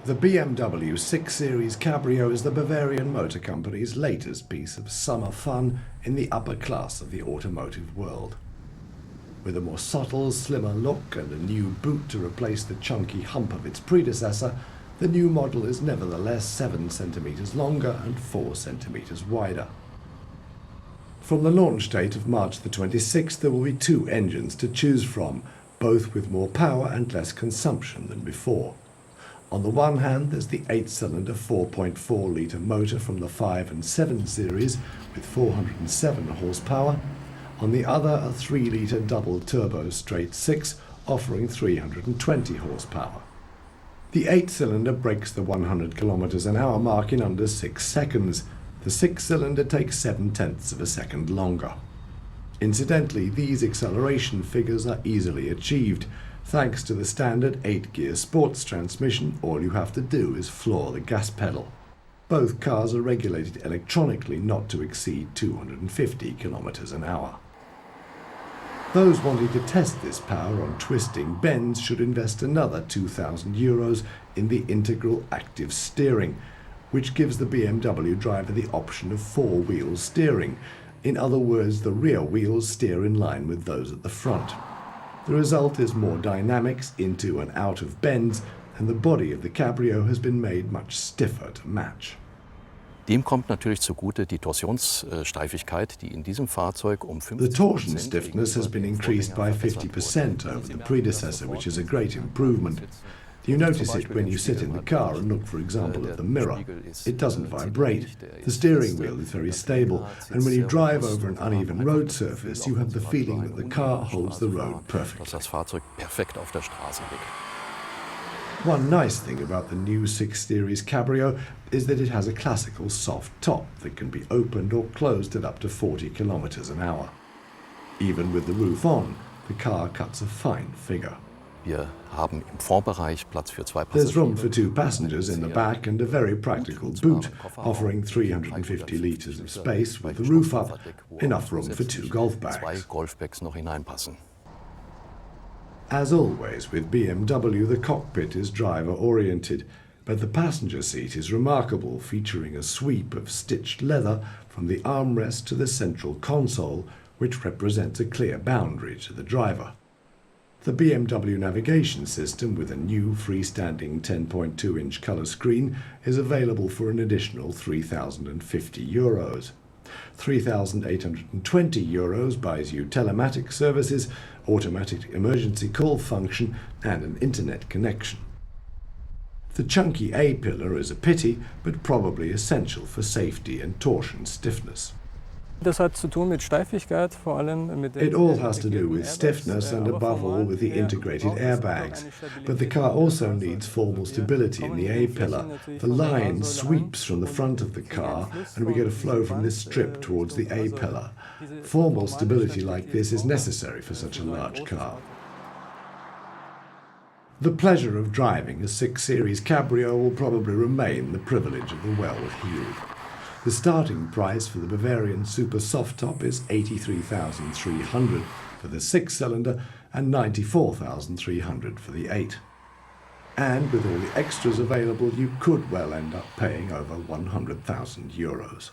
The BMW 6 Series Cabrio is the Bavarian Motor Company's latest piece of summer fun in the upper class of the automotive world. With a more subtle, slimmer look and a new boot to replace the chunky hump of its predecessor, the new model is nevertheless 7 centimeters longer and 4 centimeters wider. From the launch date of March the 26th, there will be 2 engines to choose from, both with more power and less consumption than before. On the one hand, there's the 8-cylinder 4.4-litre motor from the 5 and 7 series with 407 horsepower. On the other, a 3-litre double-turbo straight 6 offering 320 horsepower. The 8-cylinder breaks the 100 kilometers an hour mark in under 6 seconds. The 6-cylinder takes 7/10 of a second longer. Incidentally, these acceleration figures are easily achieved. Thanks to the standard 8-gear sports transmission, all you have to do is floor the gas pedal. Both cars are regulated electronically not to exceed 250 kilometers an hour. Those wanting to test this power on twisting bends should invest another €2,000 in the integral active steering, which gives the BMW driver the option of 4-wheel steering. In other words, the rear wheels steer in line with those at the front. The result is more dynamics into and out of bends, and the body of the cabrio has been made much stiffer to match. Dem kommt natürlich zugute die Torsionssteifigkeit, die in diesem Fahrzeug 50%. The torsion stiffness has been increased by 50% over the predecessor, which is a great improvement. You notice it when you sit in the car and look, for example, at the mirror. It doesn't vibrate. The steering wheel is very stable, and when you drive over an uneven road surface, you have the feeling that the car holds the road perfectly. Dass das Fahrzeug perfekt auf der Straße liegt. One nice thing about the new 6 Series Cabrio is that it has a classical soft top that can be opened or closed at up to 40 kilometers an hour. Even with the roof on, the car cuts a fine figure. Wir haben im Frontbereich Platz für 2 There's room Passagiere. for 2 passengers in the back and a very practical boot, offering 350 litres of space with the roof up, enough room for 2 golf 2 bags. Golfbags noch hineinpassen. As always with BMW, the cockpit is driver-oriented, but the passenger seat is remarkable, featuring a sweep of stitched leather from the armrest to the central console, which represents a clear boundary to the driver. The BMW navigation system, with a new freestanding 10.2-inch colour screen, is available for an additional €3,050. €3,820 buys you telematic services, automatic emergency call function, and an internet connection. The chunky A-pillar is a pity, but probably essential for safety and torsion stiffness. Das hat zu tun mit Steifigkeit, vor allem mit It all has to do with stiffness and above all with the integrated airbags. But the car also needs formal stability in the A-pillar. The line sweeps from the front of the car and we get a flow from this strip towards the A-pillar. Formal stability like this is necessary for such a large car. The pleasure of driving a 6 Series Cabrio will probably remain the privilege of the well-heeled. The starting price for the Bavarian Super Soft Top is €83,300 for the 6-cylinder and €94,300 for the 8. And with all the extras available, you could well end up paying over €100,000.